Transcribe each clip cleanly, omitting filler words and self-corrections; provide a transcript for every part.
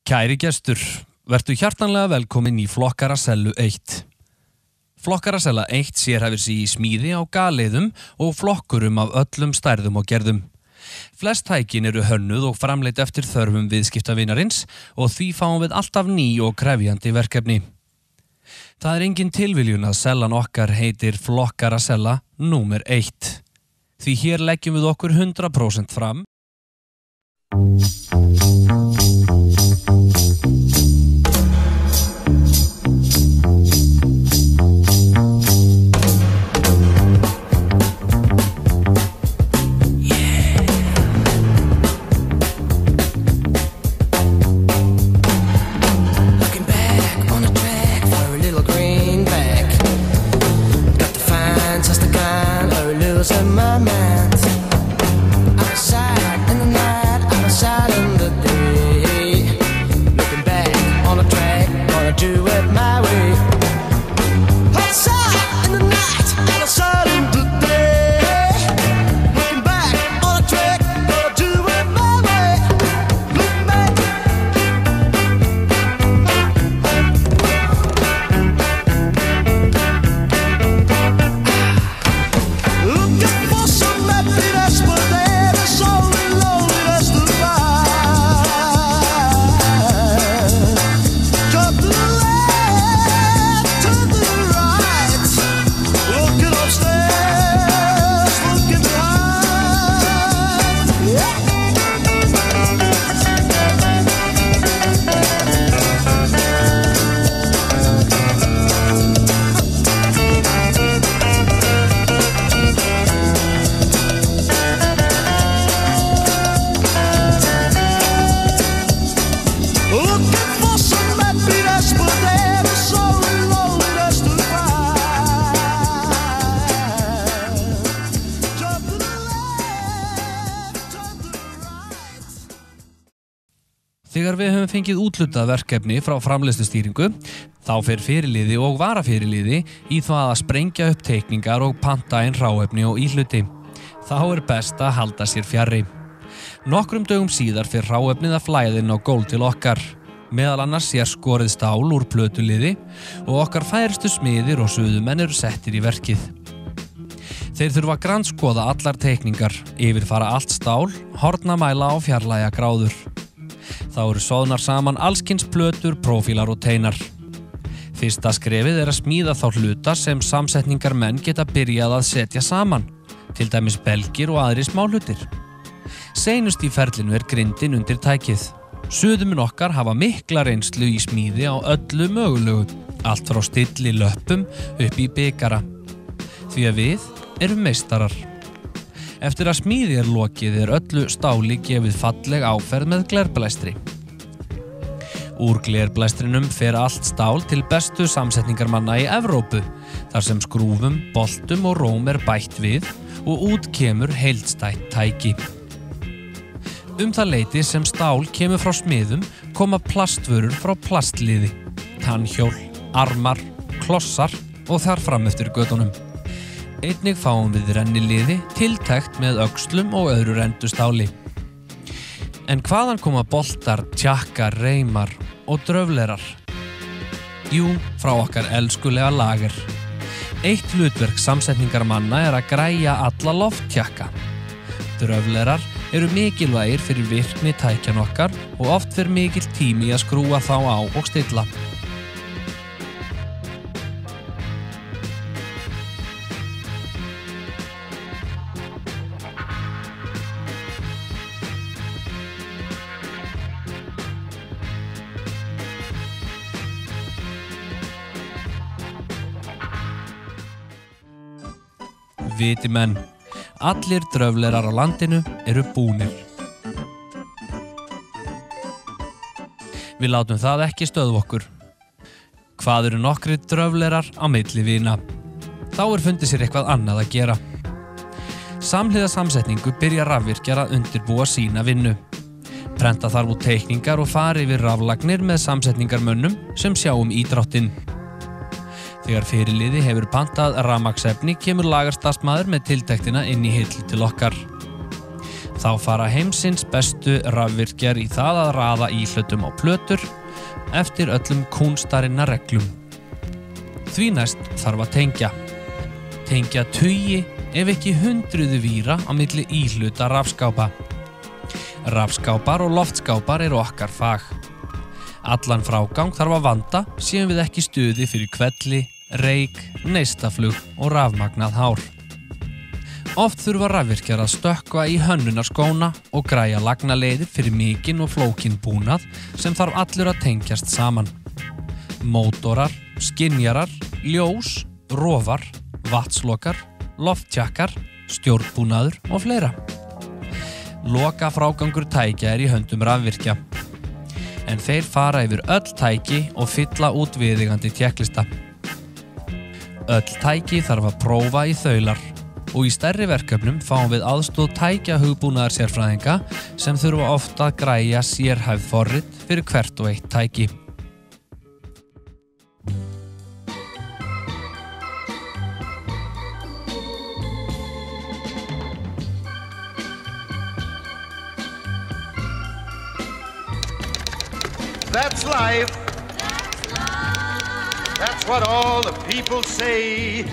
Kæri gestur, vertu hjartanlega velkomin í Flokkarasellu 1. Flokkarasella 1 sérhæfir sig í smíði á galeiðum og flokkurum af öllum stærðum og gerðum. Flest tækin eru hönnuð og framleidd eftir þörfum viðskiptavinarins og því fáum við alltaf ný og krefjandi verkefni. Það er engin tilviljun að sellan okkar heitir Flokkarasella númer 1. Því hér leggjum við okkur 100% fram. Þegar við höfum fengið úthlutað verkefni frá framleiðslustýringu, þá fer fyrirliði og varafyrirliði í það að sprengja upp teikningar og panta inn hráefni og íhluti. Þá er best að halda sér fjarri. Nokkrum dögum síðar fer hráefnið að flæða inn á gólf til okkar. Meðal annars sér skorið stál úr plötuliði og okkar færustu smiðir og suðumenn eru settir í verkið. Þeir þurfa að grandskoða allar teikningar, yfirfara allt stál, hornamæla og fjarlægja gráður. Þá eru soðnar saman allskyns plötur, prófílar og teinar. Fyrsta skrefið er að smíða þá hluta sem samsetningar menn geta byrjað að setja saman, til dæmis belgir og aðri smáhlutir. Seinust í ferlinu er grindin undir tækið. Suðumenn okkar hafa mikla reynslu í smíði á öllu mögulegu, allt frá stilli löppum upp í bikara. Því að við erum meistarar. Eftir að smíði er lokið er öllu stáli gefið falleg áferð með glerblæstri. Úr glerblæstrinum fer allt stál til bestu samsetningarmanna í Evrópu, þar sem skrúfum, boltum og róm er bætt við og út kemur heildstætt tæki. Það leyti sem stál kemur frá smiðum koma plastvörur frá plastliði, tannhjól, armar, klossar og þar fram eftir götunum. Einnig fáum við renniliði, tiltekt með öxlum og öðru rendustáli. En hvaðan koma boltar, tjakkar, reimar og dröflerar? Jú, frá okkar elskulega lager. Eitt hlutverk samsetningarmanna er að græja alla lofttjakka. Dröflerar eru mikilvægir fyrir virkni tækjan okkar og oft fer mikill tími að skrúa þá á og stilla. Viti menn, allir dröflerar á landinu eru búnir. Við látum það ekki stöðva okkur. Hvað eru nokkrir dröflerar á milli vina? Þá er fundið sér eitthvað annað að gera. Samhliða samsetningu byrja rafvirkjar að undirbúa sína vinnu. Prenta þarf út teikningar og fara yfir raflagnir með samsetningarmönnum sem sjá ídráttinn. Þegar fyrirliði hefur pantað rafmagnsefni kemur lagarstarfsmaður með tiltektina inn í hillu til okkar. Þá fara heimsins bestu rafvirkjar í það að raða íhlutum á plötur eftir öllum kúnstarinnar reglum. Því næst þarf að tengja tugi ef ekki hundruðu víra á milli íhluta rafskápa. Rafskápar og loftskápar eru okkar fag. Allan frágang þarf að vanda séum við ekki stuði fyrir hvelli, reyk, neistaflug og rafmagnað hár. Oft þurfa rafvirkjar að stökkva í hönnunarskóna og græja lagnaleiðir fyrir mikinn og flókinn búnað sem þarf allur að tengjast saman. Mótorar, skynjarar, ljós, rofar, vatnslokar, lofttjakkar, stjórnbúnaður og fleira. Loka frágangur tækja í höndum rafvirkja. En þeir fara yfir öll tæki og fylla út viðeigandi tékklista. Öll tæki þarf að prófa í þaular og í stærri verkefnum fáum við aðstoð tækja hugbúnaðar sérfræðinga sem þurfa ofta að græja sérhæfð forrit fyrir hvert og eitt tæki. That's life. That's what all the people say.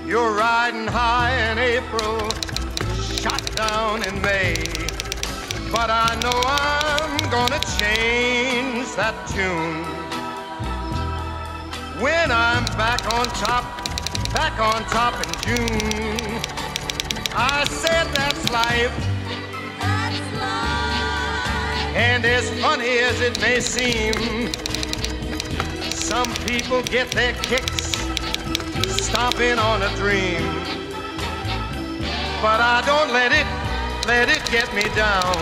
You're riding high in April, shot down in May. But I know I'm gonna change that tune when I'm back on top in June. I said that's life. And as funny as it may seem, some people get their kicks stomping on a dream. But I don't let it get me down.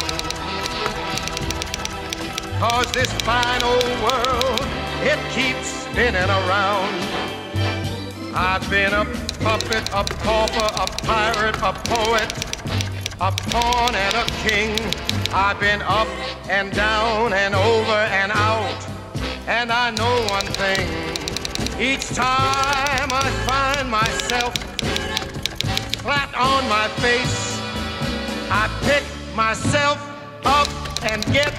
'Cause this fine old world, it keeps spinning around. I've been a puppet, a pauper, a pirate, a poet, a pawn and a king. I've been up and down and over and out. And I know one thing, each time I find myself flat on my face, I pick myself up and get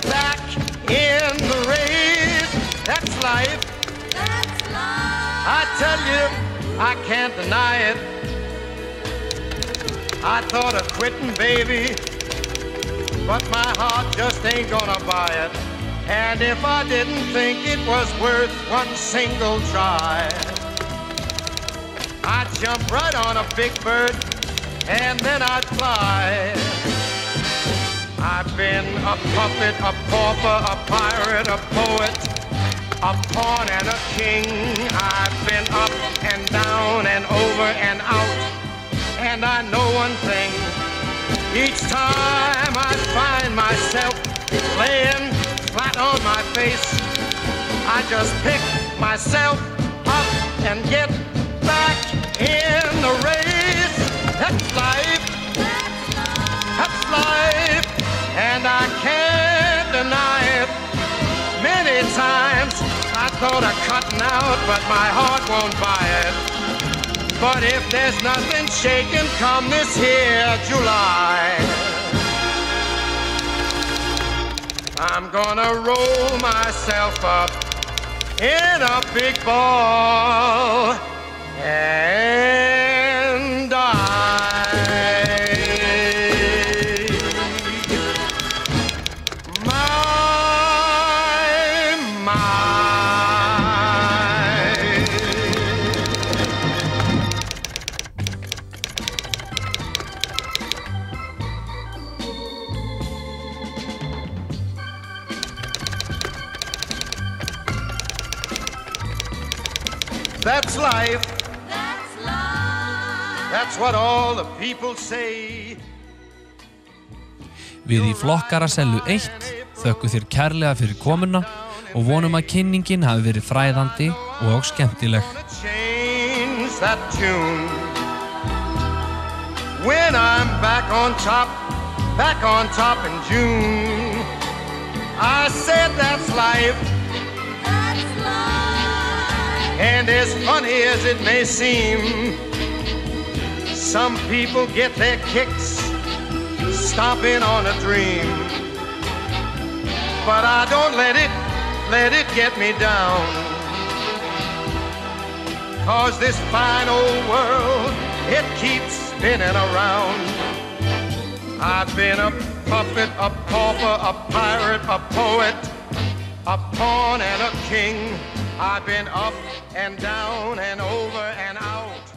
back in the race. That's life. That's life. I tell you, I can't deny it. I thought of quitting, baby, but my heart just ain't gonna buy it. And if I didn't think it was worth one single try, I'd jump right on a big bird and then I'd fly. I've been a puppet, a pauper, a pirate, a poet, a pawn and a king. I've been up and down and over and out. And I know one thing, each time I find myself laying flat on my face, I just pick myself up and get back in the race. That's life. That's life. And I can't deny it. Many times I thought of cutting out, but my heart won't buy it. But if there's nothing shaking come this here July, I'm gonna roll myself up in a big ball and die. That's life. That's life. That's what all the people say. Við í Flokkarasellu 1 þökkum þér kærlega fyrir komuna og vonum að kynningin hafi verið fræðandi og skemmtileg. When I'm back on top in June, I said that's life. That's life. And as funny as it may seem, some people get their kicks stomping on a dream. But I don't let it get me down. 'Cause this fine old world, it keeps spinning around. I've been a puppet, a pauper, a pirate, a poet, a pawn and a king. I've been up and down and over and out.